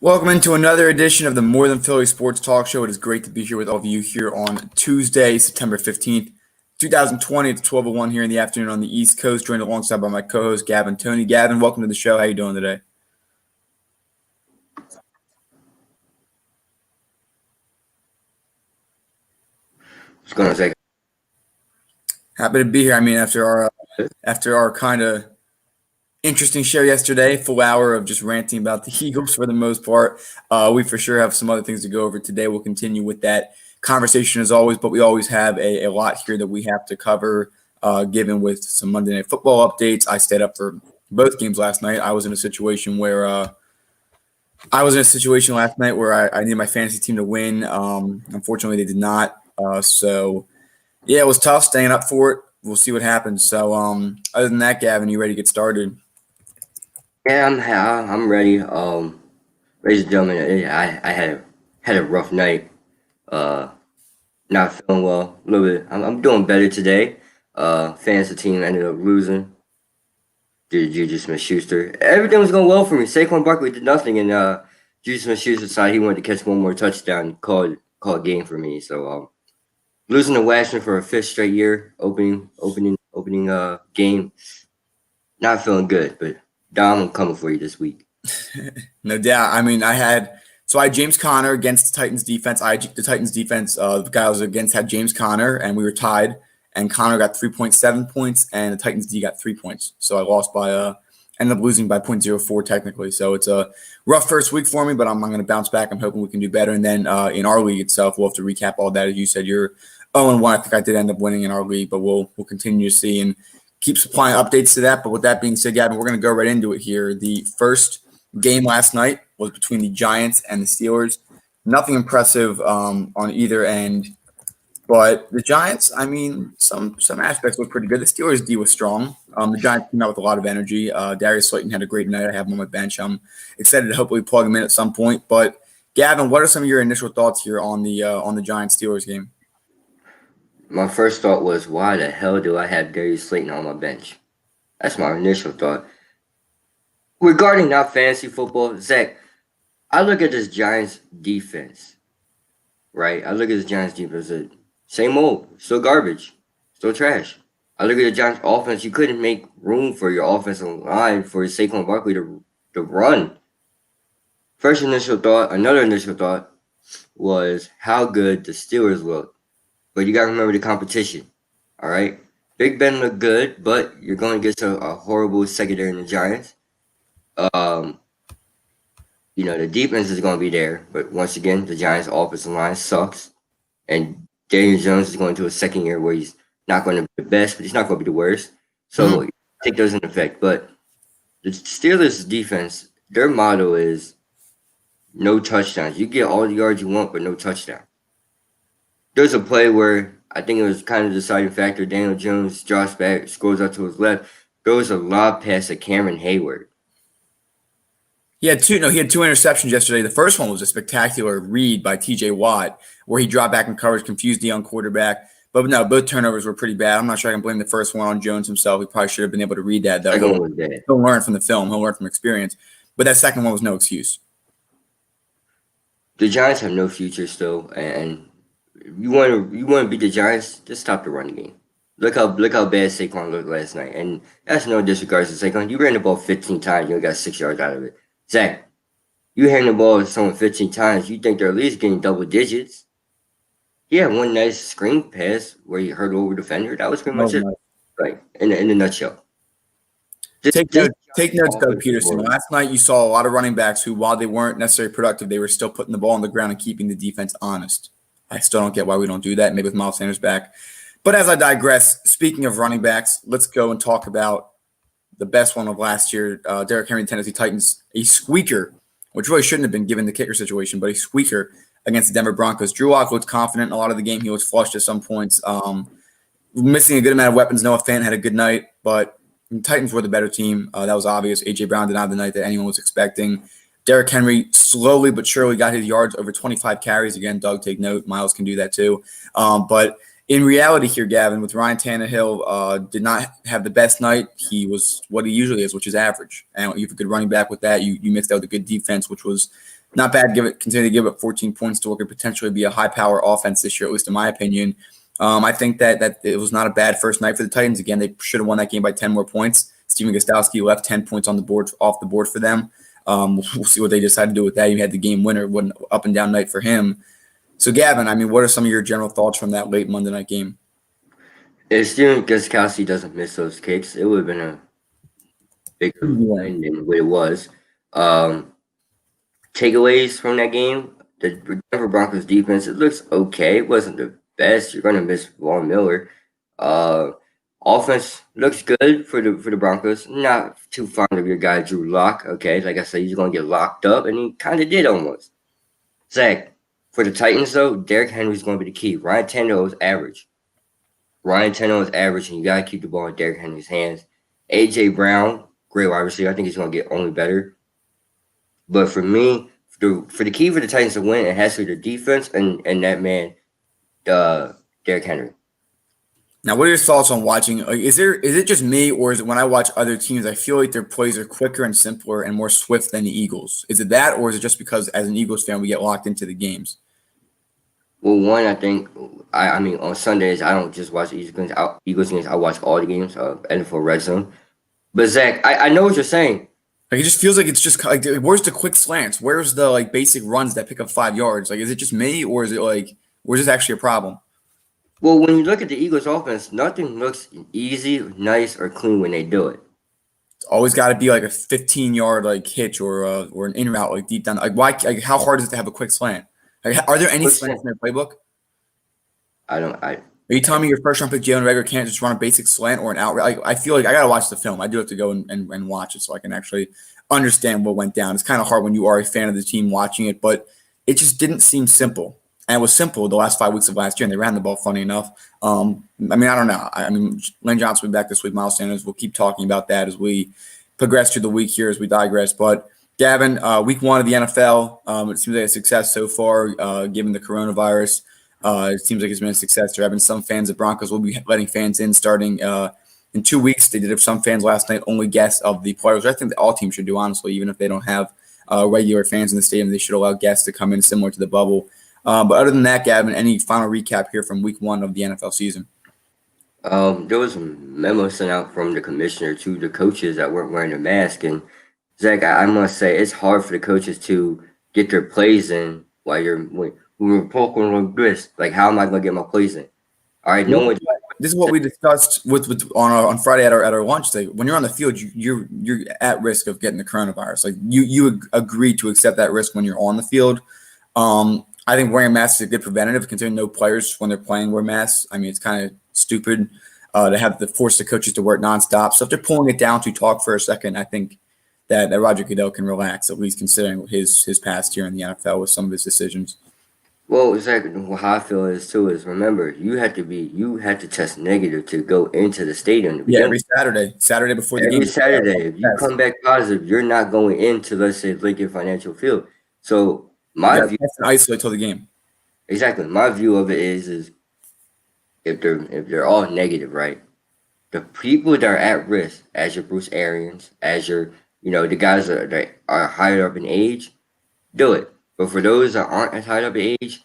Welcome into another edition of the More Than Philly Sports Talk Show. It is great to be here with all of you here on Tuesday, September 15th, 2020 at 12:01 here in the afternoon on the East Coast, joined alongside by my co-host, Gavin Tony. Gavin, welcome to the show. How you doing today? What's going on, Zach? Happy to be here. I mean, after our kind of interesting show yesterday, full hour of just ranting about the Eagles for the most part. We for sure have some other things to go over today. We'll continue with that conversation as always, but we always have a lot here that we have to cover, given with some Monday Night Football updates. I stayed up for both games last night. I was in a situation last night where I needed my fantasy team to win. Unfortunately, they did not. So, yeah, it was tough staying up for it. We'll see what happens. So, other than that, Gavin, you ready to get started? Yeah, I'm ready. Ladies and gentlemen, I had a rough night. Not feeling well. A little bit. I'm doing better today. Fantasy team ended up losing. Juju Smith-Schuster. Everything was going well for me. Saquon Barkley did nothing, and Juju Smith-Schuster decided he wanted to catch one more touchdown. Called game for me. So losing to Washington for a fifth straight year, opening game. Not feeling good, but Dom, I'm coming for you this week. No doubt. I mean, I had James Conner against the Titans defense. The Titans defense, the guy I was against had James Conner, and we were tied. And Conner got 3.7 points, and the Titans D got 3 points. So I lost ended up losing by 0.04 technically. So it's a rough first week for me, but I'm going to bounce back. I'm hoping we can do better. And then in our league itself, we'll have to recap all that. As you said, you're 0-1. I think I did end up winning in our league, but we'll continue to see and keep supplying updates to that. But with that being said, Gavin, we're going to go right into it here. The first game last night was between the Giants and the Steelers. Nothing impressive on either end. But the Giants, I mean, some aspects look pretty good. The Steelers' D was strong. The Giants came out with a lot of energy. Darius Slayton had a great night. I have him on my bench. I'm excited to hopefully plug him in at some point. But Gavin, what are some of your initial thoughts here on the Giants-Steelers game? My first thought was, why the hell do I have Darius Slayton on my bench? That's my initial thought. Regarding not fantasy football, Zach, I look at this Giants defense, right? I look at this Giants defense, same old, still garbage, still trash. I look at the Giants offense, you couldn't make room for your offensive line for Saquon Barkley to run. Another initial thought was how good the Steelers look. But you got to remember the competition, all right? Big Ben looked good, but you're going against a horrible secondary in the Giants. The defense is going to be there. But once again, the Giants' offensive line sucks. And Daniel Jones is going to a second year where he's not going to be the best, but he's not going to be the worst. So take those into effect. But the Steelers' defense, their motto is no touchdowns. You get all the yards you want, but no touchdown. There's a play where I think it was kind of the deciding factor. Daniel Jones drops back, scrolls out to his left, throws a lob pass to Cameron Hayward. He had two interceptions yesterday. The first one was a spectacular read by TJ Watt, where he dropped back in coverage, confused the young quarterback. But no, both turnovers were pretty bad. I'm not sure I can blame the first one on Jones himself. He probably should have been able to read that, though. He'll learn from the film. He'll learn from experience. But that second one was no excuse. The Giants have no future still, and you want to beat the Giants, just stop the running game. Look how bad Saquon looked last night, and that's no disregard to Saquon. You ran the ball 15 times, you only got 6 yards out of it. Zach, you hand the ball to someone 15 times, you think they're at least getting double digits. He had one nice screen pass where he hurdled over defender. That was pretty much it. Right, in a nutshell. Take notes, Doug Peterson. Last night you saw a lot of running backs who, while they weren't necessarily productive, they were still putting the ball on the ground and keeping the defense honest. I still don't get why we don't do that, maybe with Miles Sanders back. But as I digress, speaking of running backs, let's go and talk about the best one of last year, Derrick Henry and Tennessee Titans, a squeaker, which really shouldn't have been given the kicker situation, but a squeaker against the Denver Broncos. Drew Lock looked confident in a lot of the game. He was flushed at some points. Missing a good amount of weapons. Noah Fant had a good night, but the Titans were the better team. That was obvious. A.J. Brown did not have the night that anyone was expecting. Derrick Henry slowly but surely got his yards, over 25 carries. Again, Doug, take note. Miles can do that too. But in reality here, Gavin, with Ryan Tannehill, did not have the best night. He was what he usually is, which is average. And you have a good running back with that. You mixed out with a good defense, which was not bad. Continue to give up 14 points to what could potentially be a high-power offense this year, at least in my opinion. I think that it was not a bad first night for the Titans. Again, they should have won that game by 10 more points. Steven Gostkowski left 10 points on the board, off the board for them. We'll see what they decide to do with that. You had the game winner, what an up and down night for him. So, Gavin, I mean, what are some of your general thoughts from that late Monday night game? If Steven Gostkowski doesn't miss those kicks, it would have been a bigger win than what it was. Takeaways from that game: the Denver Broncos defense, it looks okay. It wasn't the best. You're gonna miss Von Miller. Offense looks good for the Broncos. Not too fond of your guy Drew Lock. Okay, like I said, he's gonna get locked up, and he kind of did almost. Zach, for the Titans though, Derrick Henry's gonna be the key. Ryan Tannehill is average. And you gotta keep the ball in Derrick Henry's hands. AJ Brown, great wide receiver. I think he's gonna get only better. But for me, for the key for the Titans to win, it has to be the defense and that man, Derrick Henry. Now, what are your thoughts on watching? Is it just me, or is it when I watch other teams, I feel like their plays are quicker and simpler and more swift than the Eagles? Is it that, or is it just because as an Eagles fan we get locked into the games? Well, one, I think, I mean, on Sundays, I don't just watch Eagles games. I watch all the games of NFL Red Zone. But, Zach, I know what you're saying. Like, it just feels like it's just like, where's the quick slants? Where's the like basic runs that pick up 5 yards? Like, is it just me, or is it like, or is this actually a problem? Well, when you look at the Eagles offense, nothing looks easy, nice, or clean when they do it. It's always got to be like a 15-yard like hitch or an in route like deep down. Like, why? Like, how hard is it to have a quick slant? Like, are there any slants in their playbook? Are you telling me your first round pick Jalen Reagor can't just run a basic slant or an out? Like, I feel like I gotta watch the film. I do have to go and watch it so I can actually understand what went down. It's kind of hard when you are a fan of the team watching it, but it just didn't seem simple. And it was simple the last 5 weeks of last year, and they ran the ball funny enough. I mean, I don't know. I mean, Lane Johnson will be back this week. Miles Sanders, we'll keep talking about that as we progress through the week here, as we digress. But Gavin, week 1 of the NFL, it seems like a success so far, given the coronavirus. It seems like it's been a success. There have been some fans of Broncos will be letting fans in starting in 2 weeks. They did have some fans last night, only guests of the players. I think that all teams should do, honestly, even if they don't have regular fans in the stadium. They should allow guests to come in similar to the bubble. But other than that, Gavin, any final recap here from week 1 of the NFL season? There was a memo sent out from the commissioner to the coaches that weren't wearing a mask. And Zach, I must say, it's hard for the coaches to get their plays in while we're talking like this. Like, how am I going to get my plays in? All right, no one. This is what we discussed on Friday at our lunch day. When you're on the field, you're at risk of getting the coronavirus. Like you agree to accept that risk when you're on the field. I think wearing masks is a good preventative, considering no players when they're playing wear masks. I mean, it's kind of stupid to have to force the coaches to work nonstop. So if they're pulling it down to talk for a second, I think that Roger Goodell can relax, at least considering his past year in the NFL with some of his decisions. Well, Zach, how I feel is too is remember you had to test negative to go into the stadium. Yeah, every Saturday before the game. Every Saturday, if you come back positive, you're not going into, let's say, Lincoln Financial Field. So my view, isolate till the game. Exactly. My view of it is if they're all negative, right? The people that are at risk, as your Bruce Arians, as your the guys that are higher up in age, do it. But for those that aren't as high up in age,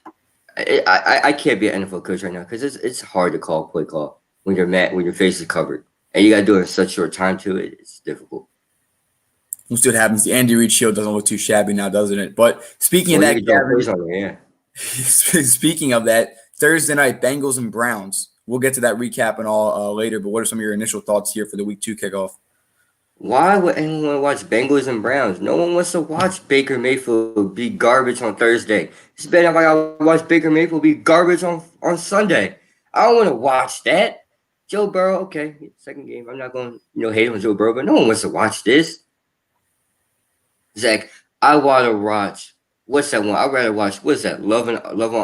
I can't be an NFL coach right now because it's hard to call play call when your face is covered and you got to do it in such short time to it. It's difficult. We'll see what happens. The Andy Reid shield doesn't look too shabby now, doesn't it? But speaking of that, Gavin, speaking of that, Thursday night, Bengals and Browns. We'll get to that recap and all later. But what are some of your initial thoughts here for the Week 2 kickoff? Why would anyone watch Bengals and Browns? No one wants to watch Baker Mayfield be garbage on Thursday. It's better if I gotta watch Baker Mayfield be garbage on Sunday. I don't want to watch that. Joe Burrow, okay, second game. I'm not going to hate on Joe Burrow, but no one wants to watch this. Zach, I want to watch. What's that one? I'd rather watch. What's that? Love on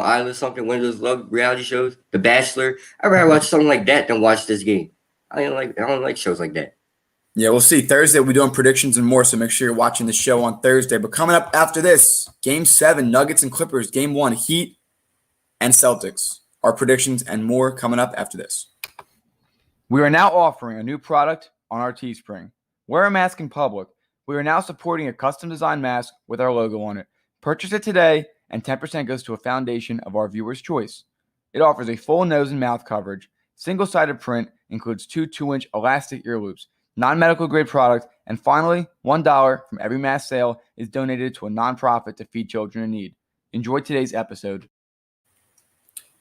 Island or something? One of those love reality shows, The Bachelor. I'd rather watch something like that than watch this game. I don't like shows like that. Yeah, we'll see. Thursday, we'll be doing predictions and more, so make sure you're watching the show on Thursday. But coming up after this, Game 7, Nuggets and Clippers. Game 1, Heat and Celtics. Our predictions and more coming up after this. We are now offering a new product on our Teespring. Wear a mask in public. We are now supporting a custom-designed mask with our logo on it. Purchase it today, and 10% goes to a foundation of our viewers' choice. It offers a full nose and mouth coverage, single-sided print, includes 2 2-inch elastic ear loops, non-medical grade product, and finally, $1 from every mass sale is donated to a nonprofit to feed children in need. Enjoy today's episode.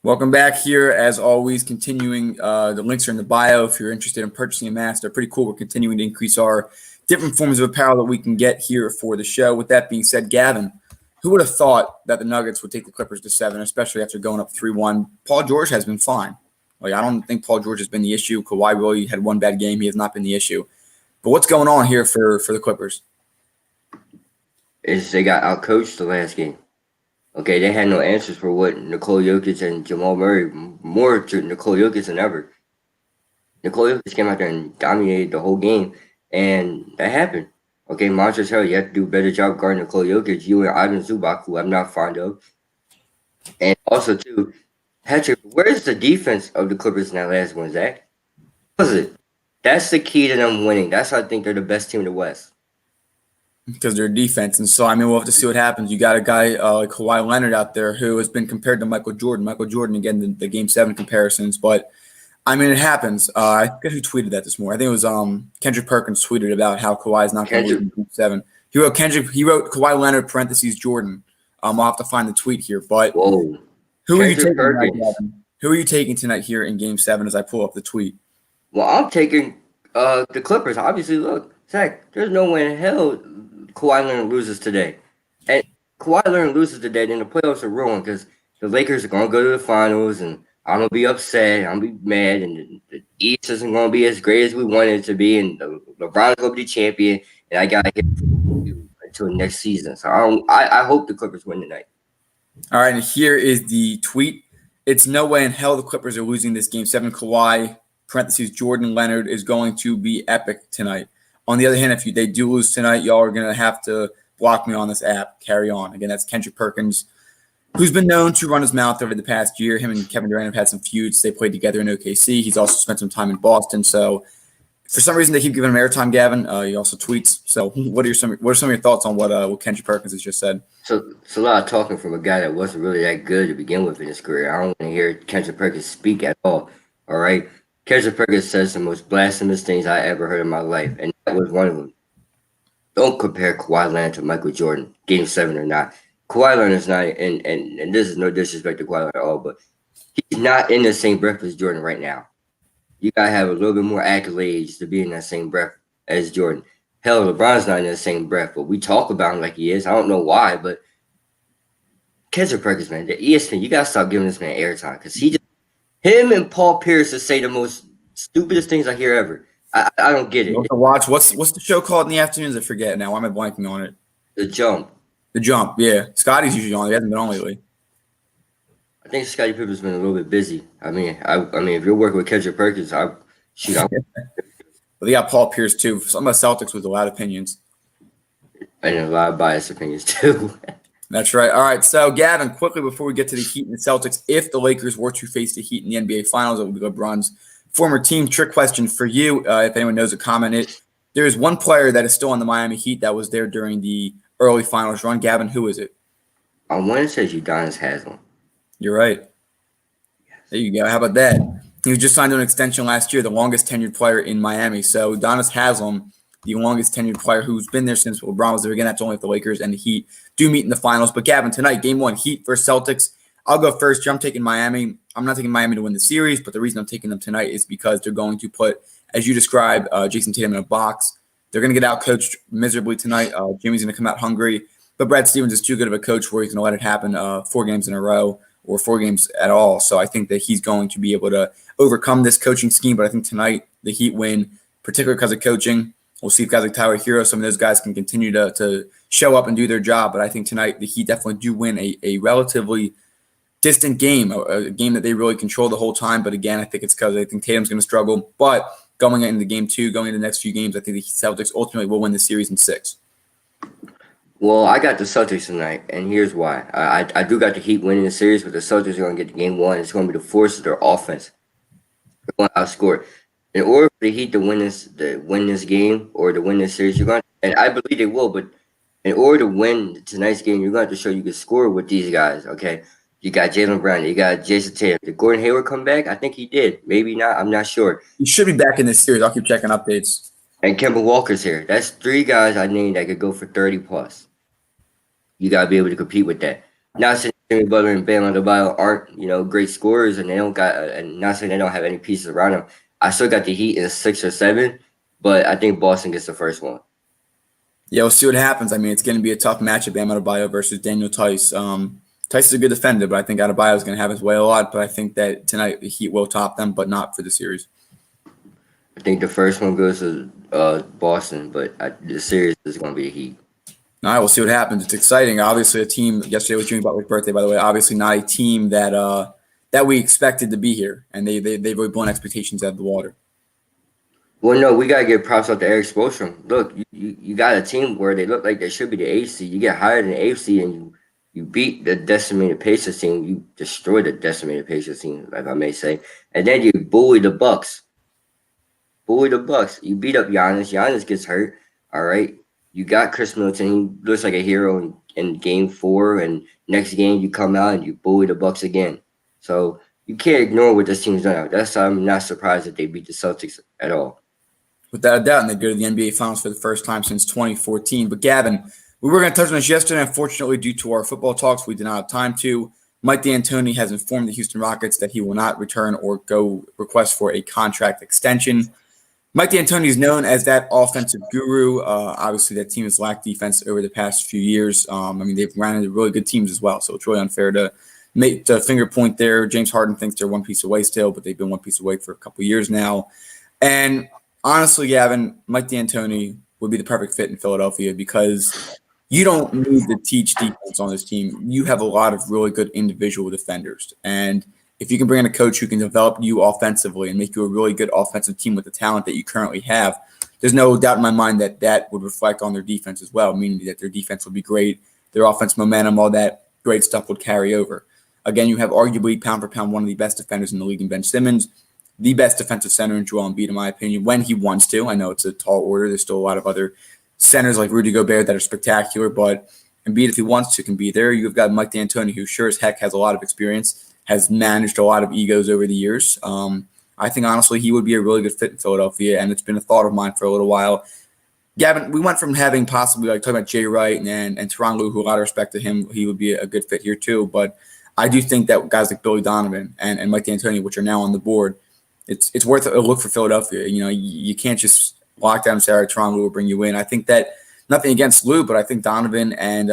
Welcome back here. As always, continuing, the links are in the bio if you're interested in purchasing a mask. They're pretty cool. We're continuing to increase our different forms of apparel that we can get here for the show. With that being said, Gavin, who would have thought that the Nuggets would take the Clippers to 7, especially after going up 3-1? Paul George has been fine. I don't think Paul George has been the issue. Kawhi really had one bad game. He has not been the issue. But what's going on here for the Clippers? They got outcoached the last game. Okay, they had no answers for what Nikola Jokic and Jamal Murray, more to Nikola Jokic than ever. Nikola Jokic came out there and dominated the whole game, and that happened. Okay, Montrezl, you have to do a better job guarding Nikola Jokic. You and Ivan Zubac, who I'm not fond of. And also, too, Patrick, where's the defense of the Clippers in that last one, Zach? What was it? That's the key to them winning. That's how I think they're the best team in the West. Because they're defense. And so, we'll have to see what happens. You got a guy like Kawhi Leonard out there who has been compared to Michael Jordan. Michael Jordan, again, the Game 7 comparisons. But, it happens. I forget who tweeted that this morning. I think it was Kendrick Perkins tweeted about how Kawhi is not going to lose in Game 7. He wrote Kawhi Leonard, parentheses, Jordan. I'll have to find the tweet here. But whoa. Who are you taking tonight, Gavin? Who are you taking tonight here in Game 7 as I pull up the tweet? Well, I'm taking the Clippers. Obviously, look, Zach, there's no way in hell Kawhi Leonard loses today. And Kawhi Leonard loses today, then the playoffs are ruined because the Lakers are going to go to the finals, and I'm going to be upset. I'm going to be mad, and the East isn't going to be as great as we wanted it to be, and LeBron's going to be the champion, and I got to hit until next season. So I hope the Clippers win tonight. All right, and here is the tweet. It's no way in hell the Clippers are losing this Game 7. Kawhi, parentheses, Jordan Leonard is going to be epic tonight. On the other hand, if they do lose tonight, y'all are going to have to block me on this app. Carry on. Again, that's Kendrick Perkins, who's been known to run his mouth over the past year. Him and Kevin Durant have had some feuds. They played together in OKC. He's also spent some time in Boston. So for some reason, they keep giving him airtime, Gavin. He also tweets. So what are some of your thoughts on what Kendrick Perkins has just said? So it's a lot of talking from a guy that wasn't really that good to begin with in his career. I don't want to hear Kendrick Perkins speak at all. All right? Kendrick Perkins says the most blasphemous things I ever heard in my life, and that was one of them. Don't compare Kawhi Leonard to Michael Jordan, Game 7 or not. Kawhi Leonard is not, and this is no disrespect to Kawhi Leonard at all, but he's not in the same breath as Jordan right now. You got to have a little bit more accolades to be in that same breath as Jordan. Hell, LeBron's not in the same breath, but we talk about him like he is. I don't know why, but Kendrick Perkins, man, the ESPN, you got to stop giving this man airtime because him and Paul Pierce to say the most stupidest things I hear ever. I don't get it. Watch what's the show called in the afternoons? I forget now. Why am I blanking on it? The Jump. The Jump, yeah. Scotty's usually on. He hasn't been on lately. I think Scottie Pippen's been a little bit busy. I mean, if you're working with Kendrick Perkins, But they got Paul Pierce too. Some of the Celtics with a lot of opinions. And a lot of biased opinions too. That's right. All right. So, Gavin, quickly before we get to the Heat and the Celtics, if the Lakers were to face the Heat in the NBA Finals, it would be LeBron's former team. Trick question for you, if anyone knows it, comment it. There is one player that is still on the Miami Heat that was there during the early finals run. Gavin, who is it? I want to say Udonis Haslem. You're right. There you go. How about that? He was just signed to an extension last year, the longest tenured player in Miami. So, Udonis Haslem, the longest tenured player who's been there since LeBron was there. Again, that's only if the Lakers and the Heat do meet in the finals. But Gavin, tonight, Game 1, Heat versus Celtics. I'll go first. I'm taking Miami. I'm not taking Miami to win the series, but the reason I'm taking them tonight is because they're going to put, as you described, Jason Tatum in a box. They're going to get out-coached miserably tonight. Jimmy's going to come out hungry. But Brad Stevens is too good of a coach where he's going to let it happen 4 games in a row or 4 games at all. So I think that he's going to be able to overcome this coaching scheme. But I think tonight the Heat win, particularly because of coaching. We'll see if guys like Tyler Hero, some of those guys can continue to show up and do their job. But I think tonight the Heat definitely do win a relatively distant game, a game that they really control the whole time. But again, I think it's because I think Tatum's going to struggle. But going into Game 2, going into the next few games, I think the Celtics ultimately will win the series in 6. Well, I got the Celtics tonight, and here's why. I do got the Heat winning the series, but the Celtics are going to get to Game 1. It's going to be the force of their offense. They're going to outscore. In order for the Heat to win this game or to win this series, and I believe they will, but in order to win tonight's game, you're going to have to show you can score with these guys. Okay, you got Jalen Brown, you got Jason Tatum. Did Gordon Hayward come back? I think he did. Maybe not. I'm not sure. He should be back in this series. I'll keep checking updates. And Kemba Walker's here. That's 3 guys I named that could go for 30 plus. You got to be able to compete with that. Not saying Jimmy Butler and Bam Adebayo aren't, great scorers, and they don't got, and not saying they don't have any pieces around them. I still got the Heat in 6 or 7, but I think Boston gets the first one. Yeah, we'll see what happens. I mean, it's going to be a tough matchup, Bam Adebayo versus Daniel Tice. Tice is a good defender, but I think Adebayo is going to have his way a lot. But I think that tonight the Heat will top them, but not for the series. I think the first one goes to Boston, but the series is going to be the Heat. All right, we'll see what happens. It's exciting. Obviously, a team yesterday was Jimmy Butler's birthday, by the way. Obviously, not a team that we expected to be here, and they've really blown expectations out of the water. Well, no, we gotta give props out to Eric Spoelstra. Look, you got a team where they look like they should be the 8th seed. You get higher than the 8th seed, and you beat the decimated Pacers team. You destroyed the decimated Pacers team, like I may say, and then you bully the Bucks. You beat up Giannis. Giannis gets hurt. All right. You got Chris Middleton. He looks like a hero in game 4, and next game you come out and you bully the Bucks again. So you can't ignore what this team's done. That's why I'm not surprised that they beat the Celtics at all. Without a doubt, and they go to the NBA Finals for the first time since 2014. But Gavin, we were going to touch on this yesterday. Unfortunately, due to our football talks, we did not have time to. Mike D'Antoni has informed the Houston Rockets that he will not return or go request for a contract extension. Mike D'Antoni is known as that offensive guru. Obviously, that team has lacked defense over the past few years. They've ran into really good teams as well, so it's really unfair to make the finger point there. James Harden thinks they're one piece away still, but they've been one piece away for a couple of years now. And honestly, Gavin, Mike D'Antoni would be the perfect fit in Philadelphia because you don't need to teach defense on this team. You have a lot of really good individual defenders, and if you can bring in a coach who can develop you offensively and make you a really good offensive team with the talent that you currently have, there's no doubt in my mind that that would reflect on their defense as well, meaning that their defense would be great, their offense momentum, all that great stuff would carry over. Again, you have arguably pound for pound one of the best defenders in the league in Ben Simmons, the best defensive center in Joel Embiid, in my opinion, when he wants to. I know it's a tall order. There's still a lot of other centers like Rudy Gobert that are spectacular, but Embiid, if he wants to, can be there. You've got Mike D'Antoni, who sure as heck has a lot of experience, has managed a lot of egos over the years. I think, honestly, he would be a really good fit in Philadelphia, and it's been a thought of mine for a little while. Gavin, we went from having possibly, like, talking about Jay Wright and Tyronn Lue, who a lot of respect to him, he would be a good fit here too. But I do think that guys like Billy Donovan and Mike D'Antoni, which are now on the board, it's worth a look for Philadelphia. You can't just lock down and say, all right, Tyronn Lue will bring you in. I think that, nothing against Lue, but I think Donovan and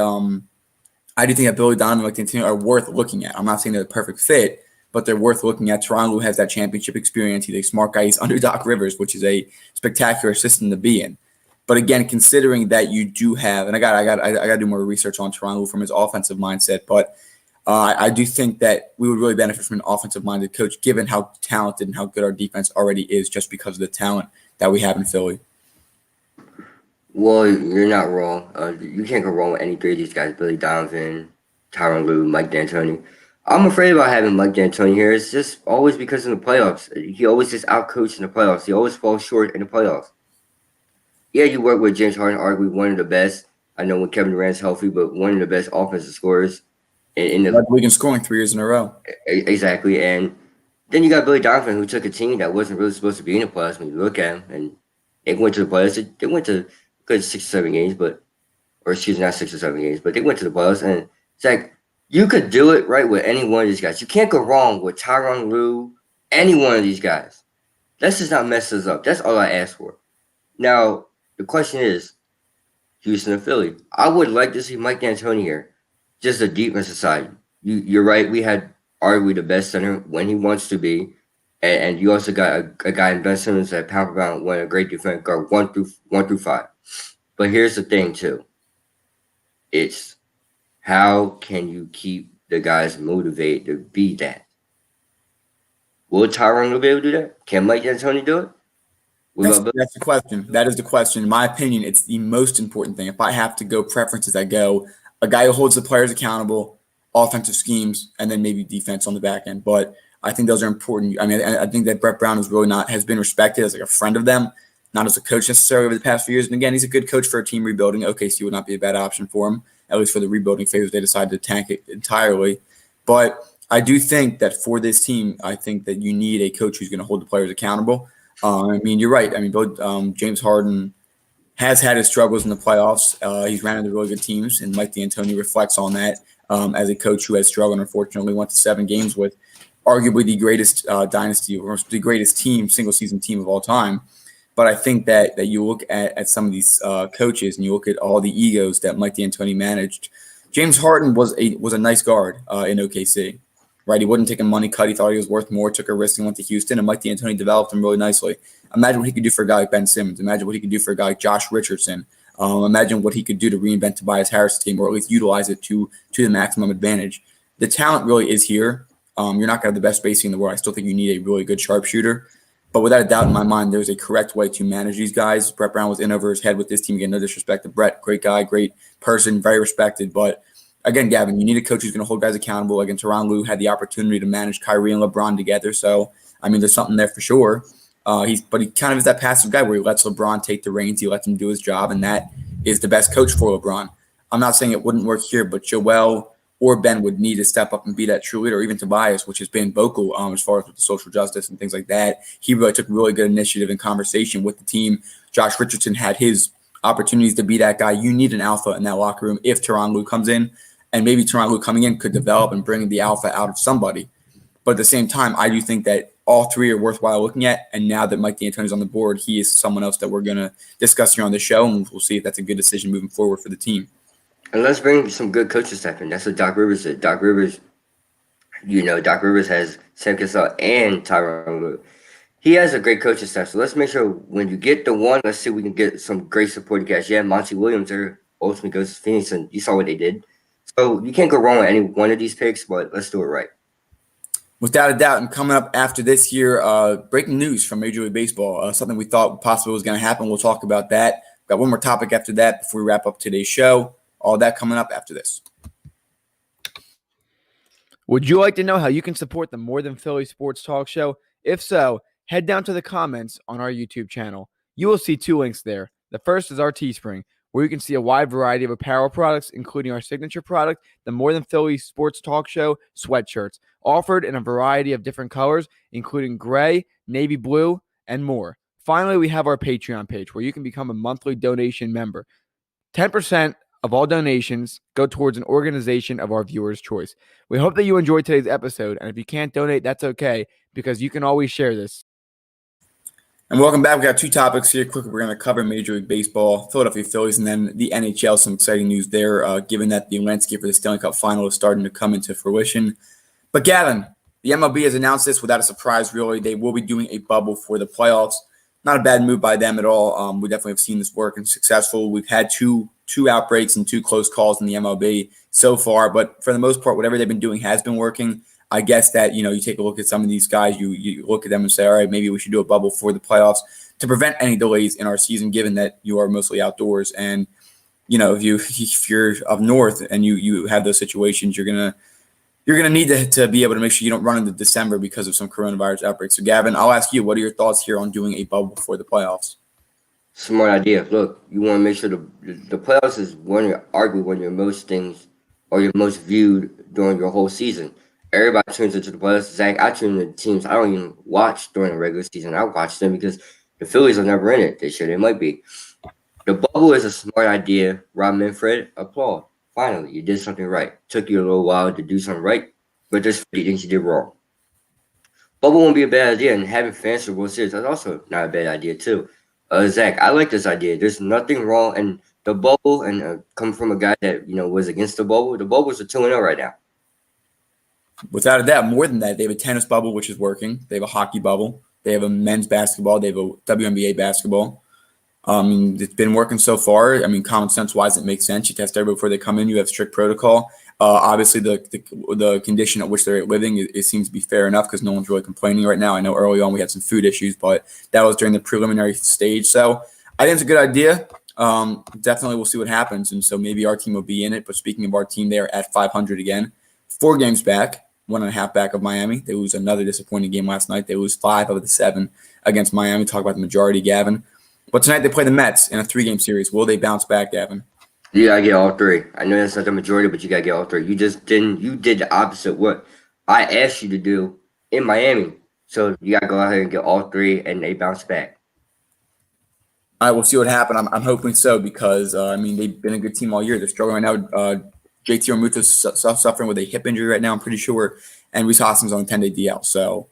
I do think that Billy Donovan and Mike D'Antoni are worth looking at. I'm not saying they're the perfect fit, but they're worth looking at. Tyronn Lue has that championship experience. He's a smart guy. He's under Doc Rivers, which is a spectacular system to be in. But again, considering that you do have, and I got to do more research on Tyronn Lue from his offensive mindset, but I do think that we would really benefit from an offensive-minded coach, given how talented and how good our defense already is, just because of the talent that we have in Philly. Well, you're not wrong. You can't go wrong with any 3 of these guys: Billy Donovan, Tyronn Lue, Mike D'Antoni. I'm afraid about having Mike D'Antoni here. It's just always because in the playoffs. He always gets outcoached in the playoffs. He always falls short in the playoffs. Yeah, you work with James Harden, arguably one of the best. I know when Kevin Durant's healthy, but one of the best offensive scorers in the league in scoring 3 years in a row. Exactly. And then you got Billy Donovan, who took a team that wasn't really supposed to be in the playoffs when you look at him. And they went to the playoffs. They went to good 6 or 7 games, not 6 or 7 games, but they went to the playoffs. And it's like, you could do it right with any one of these guys. You can't go wrong with Tyronn Lue, any one of these guys. Let's just not mess us up. That's all I ask for. Now, the question is, Houston and Philly. I would like to see Mike D'Antoni here, just the defensive side. You're right. We had arguably the best center when he wants to be. And you also got a guy in Ben Simmons that pound for pound won a great defense guard 1 through 5. But here's the thing too. It's how can you keep the guys motivated to be that? Will Tyronn Lue be able to do that? Can Mike D'Antoni do it? That's the question. That is the question. In my opinion, it's the most important thing. If I have to go preferences, I go a guy who holds the players accountable, offensive schemes, and then maybe defense on the back end. But I think those are important. I think that Brett Brown has been respected as like a friend of them. not as a coach necessarily over the past few years. And again, he's a good coach for a team rebuilding. OKC would not be a bad option for him, at least for the rebuilding phase. They decided to tank it entirely. But I do think that for this team, I think that you need a coach who's going to hold the players accountable. I mean, you're right. I mean, both James Harden has had his struggles in the playoffs. He's ran into really good teams, and Mike D'Antoni reflects on that as a coach who has struggled. Unfortunately, went to 7 games with arguably the greatest dynasty or the greatest team, single season team of all time. But I think that you look at some of these coaches and you look at all the egos that Mike D'Antoni managed. James Harden was a nice guard in OKC, right? He wouldn't take a money cut. He thought he was worth more, took a risk and went to Houston, and Mike D'Antoni developed him really nicely. Imagine what he could do for a guy like Ben Simmons. Imagine what he could do for a guy like Josh Richardson. Imagine what he could do to reinvent Tobias Harris' team, or at least utilize it to the maximum advantage. The talent really is here. You're not going to have the best spacing in the world. I still think you need a really good sharpshooter. But without a doubt in my mind, there's a correct way to manage these guys. Brett Brown was in over his head with this team. Again, no disrespect to Brett. Great guy, great person, very respected. But again, Gavin, you need a coach who's going to hold guys accountable. Again, Tyronn Lue had the opportunity to manage Kyrie and LeBron together. So, I mean, there's something there for sure. But he kind of is that passive guy where he lets LeBron take the reins. He lets him do his job, and that is the best coach for LeBron. I'm not saying it wouldn't work here, but Joel or Ben would need to step up and be that true leader, or even Tobias, which has been vocal as far as with the social justice and things like that. He really took really good initiative and conversation with the team. Josh Richardson had his opportunities to be that guy. You need an alpha in that locker room if Tyronn Lue comes in, and maybe Tyronn Lue coming in could develop and bring the alpha out of somebody. But at the same time, I do think that all three are worthwhile looking at. And now that Mike D'Antoni is on the board, he is someone else that we're going to discuss here on the show, and we'll see if that's a good decision moving forward for the team. And let's bring some good coaching staff in. That's what Doc Rivers did. Doc Rivers has Sam Cassell and Tyronn Lue. He has a great coaching staff. So let's make sure when you get the one, let's see if we can get some great supporting cast. Yeah, Monty Williams there ultimately goes to Phoenix, and you saw what they did. So you can't go wrong with any one of these picks, but let's do it right. Without a doubt, and coming up after this here, breaking news from Major League Baseball, something we thought possibly was going to happen. We'll talk about that. Got one more topic after that before we wrap up today's show. All that coming up after this. Would you like to know how you can support the More Than Philly Sports Talk Show? If so, head down to the comments on our YouTube channel. You will see 2 links there. The first is our Teespring, where you can see a wide variety of apparel products, including our signature product, the More Than Philly Sports Talk Show sweatshirts, offered in a variety of different colors, including gray, navy blue, and more. Finally, we have our Patreon page, where you can become a monthly donation member. 10% of all donations go towards an organization of our viewers' choice. We hope that you enjoyed today's episode, and if you can't donate, that's okay, because you can always share this. And welcome back. We got 2 topics here. Quickly, we're going to cover Major League Baseball, Philadelphia Phillies, and then the NHL. Some exciting news there, given that the landscape for the Stanley Cup Final is starting to come into fruition. But Gavin, the MLB has announced this without a surprise, really. They will be doing a bubble for the playoffs. Not a bad move by them at all. We definitely have seen this work and successful. We've had two outbreaks and 2 close calls in the MLB so far, but for the most part, whatever they've been doing has been working. I guess that, you take a look at some of these guys, you look at them and say, all right, maybe we should do a bubble for the playoffs to prevent any delays in our season, given that you are mostly outdoors. And, if you're up north and you have those situations, you're gonna need to be able to make sure you don't run into December because of some coronavirus outbreaks. So Gavin, I'll ask you, what are your thoughts here on doing a bubble for the playoffs? Smart idea. Look, you want to make sure the playoffs is arguably one of your most things or your most viewed during your whole season. Everybody tunes into the playoffs. Zach, I tune into teams I don't even watch during the regular season. I watch them because the Phillies are never in it this year. They might be. The bubble is a smart idea. Rob Manfred, applaud. Finally, you did something right. Took you a little while to do something right, but there's 50 things you did wrong. Bubble won't be a bad idea, and having fans for World Series, that's also not a bad idea, too. Zach, I like this idea. There's nothing wrong. And the bubble, and coming from a guy that, was against the Bubbles are 2-0 right now. Without a doubt, more than that, they have a tennis bubble, which is working. They have a hockey bubble. They have a men's basketball. They have a WNBA basketball. It's been working so far. Common sense-wise, it makes sense. You test everybody before they come in. You have strict protocol. Obviously, the condition at which they're living, it seems to be fair enough because no one's really complaining right now. I know early on we had some food issues, but that was during the preliminary stage. So I think it's a good idea. Definitely we'll see what happens. And so maybe our team will be in it. But speaking of our team, they're at 500 again. 4 games back, 1.5 back of Miami. They lose another disappointing game last night. They lose 5 of the 7 against Miami. Talk about the majority, Gavin. But tonight they play the Mets in a 3-game series. Will they bounce back, Gavin? You gotta get all three. I know that's not the majority, but you gotta get all three. You just didn't. You did the opposite what I asked you to do in Miami. So you gotta go out here and get all three, and they bounce back. All right, we'll see what happens. I'm hoping so because, they've been a good team all year. They're struggling right now. JT Realmuto's suffering with a hip injury right now, I'm pretty sure. And Reese Hoskins on a 10-day DL. So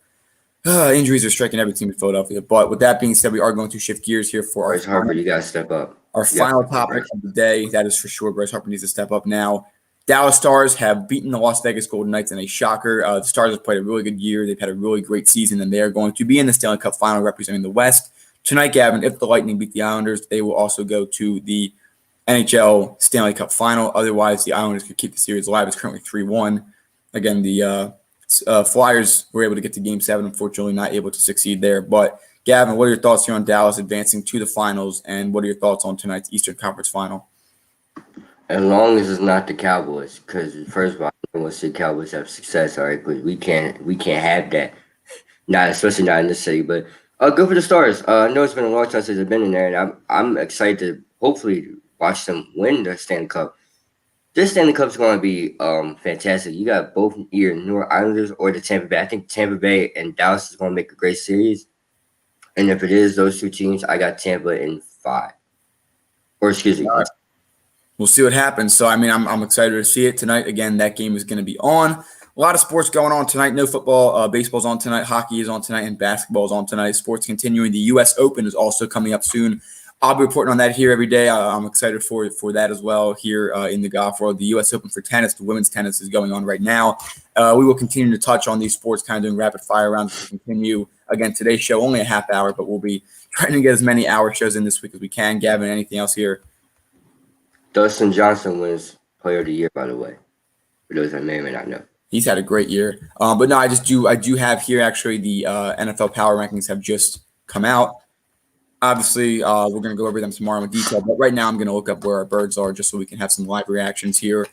injuries are striking every team in Philadelphia. But with that being said, we are going to shift gears here for Bryce Harper, you gotta step up. Our final topic of the day. That is for sure. Bryce Harper needs to step up now. Dallas Stars have beaten the Las Vegas Golden Knights in a shocker. The Stars have played a really good year. They've had a really great season, and they are going to be in the Stanley Cup final representing the West. Tonight, Gavin, if the Lightning beat the Islanders, they will also go to the NHL Stanley Cup final. Otherwise, the Islanders could keep the series alive. It's currently 3-1. Again, the Flyers were able to get to Game 7, unfortunately not able to succeed there. But, Gavin, what are your thoughts here on Dallas advancing to the finals, and what are your thoughts on tonight's Eastern Conference final? As long as it's not the Cowboys, because first of all, I want to see Cowboys have success, all right? But we can't have that, especially not in this city. But good for the Stars. I know it's been a long time since they've been in there, and I'm excited to hopefully watch them win the Stanley Cup. This Stanley Cup is going to be fantastic. You got both either New York Islanders or the Tampa Bay. I think Tampa Bay and Dallas is going to make a great series. And if it is those two teams, I got Tampa in 5. Or excuse me. We'll see what happens. So, I'm excited to see it tonight. Again, that game is going to be on. A lot of sports going on tonight. No football. Baseball's on tonight. Hockey is on tonight. And basketball is on tonight. Sports continuing. The U.S. Open is also coming up soon. I'll be reporting on that here every day. I'm excited for that as well here in the golf world. The U.S. Open for tennis, the women's tennis is going on right now. We will continue to touch on these sports, kind of doing rapid fire rounds as we continue. Again, today's show, only a half hour, but we'll be trying to get as many hour shows in this week as we can. Gavin, anything else here? Dustin Johnson wins Player of the Year, by the way, for those that may or may not know. He's had a great year. But no, I do have here actually the NFL power rankings have just come out. Obviously, we're going to go over them tomorrow in detail. But right now, I'm going to look up where our birds are just so we can have some live reactions here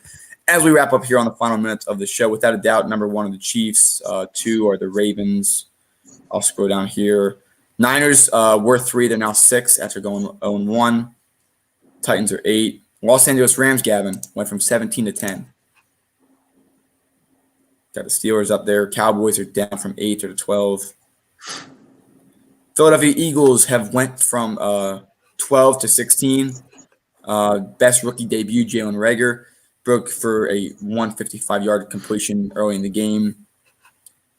as we wrap up here on the final minutes of the show. Without a doubt, number 1 are the Chiefs. 2 are the Ravens. I'll scroll down here. Niners were 3. They're now 6 after going 0-1. Titans are 8. Los Angeles Rams, Gavin, went from 17 to 10. Got the Steelers up there. Cowboys are down from 8 to 12. Philadelphia Eagles have went from 12 to 16. Best rookie debut, Jalen Reagor, broke for a 155-yard completion early in the game.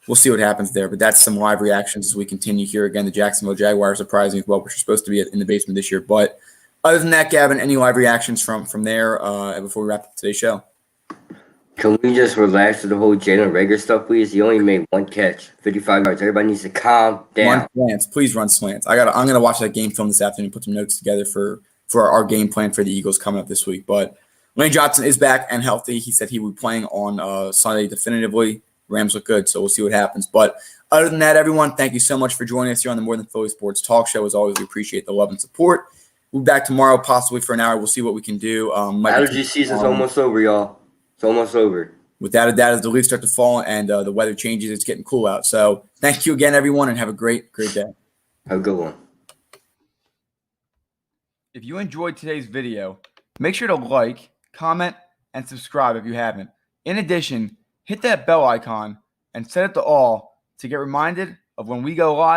We'll see what happens there, but that's some live reactions as we continue here. Again, the Jacksonville Jaguars surprising as well, which are supposed to be in the basement this year. But other than that, Gavin, any live reactions from there before we wrap up today's show? Can we just relax with the whole Jalen Reagor stuff, please? He only made 1 catch, 55 yards. Everybody needs to calm down. Run slants. Please run slants. I'm gonna watch that game film this afternoon, put some notes together for our game plan for the Eagles coming up this week. But Lane Johnson is back and healthy. He said he would be playing on Sunday definitively. Rams look good, so we'll see what happens. But other than that, everyone, thank you so much for joining us here on the More Than Philly Sports Talk Show. As always, we appreciate the love and support. We'll be back tomorrow, possibly for an hour. We'll see what we can do. Allergy season's almost over, y'all. It's almost over. Without a doubt, as the leaves start to fall and the weather changes, it's getting cool out. So thank you again, everyone, and have a great day. Have a good one. If you enjoyed today's video, make sure to like, comment, and subscribe if you haven't. In addition, hit that bell icon and set it to all to get reminded of when we go live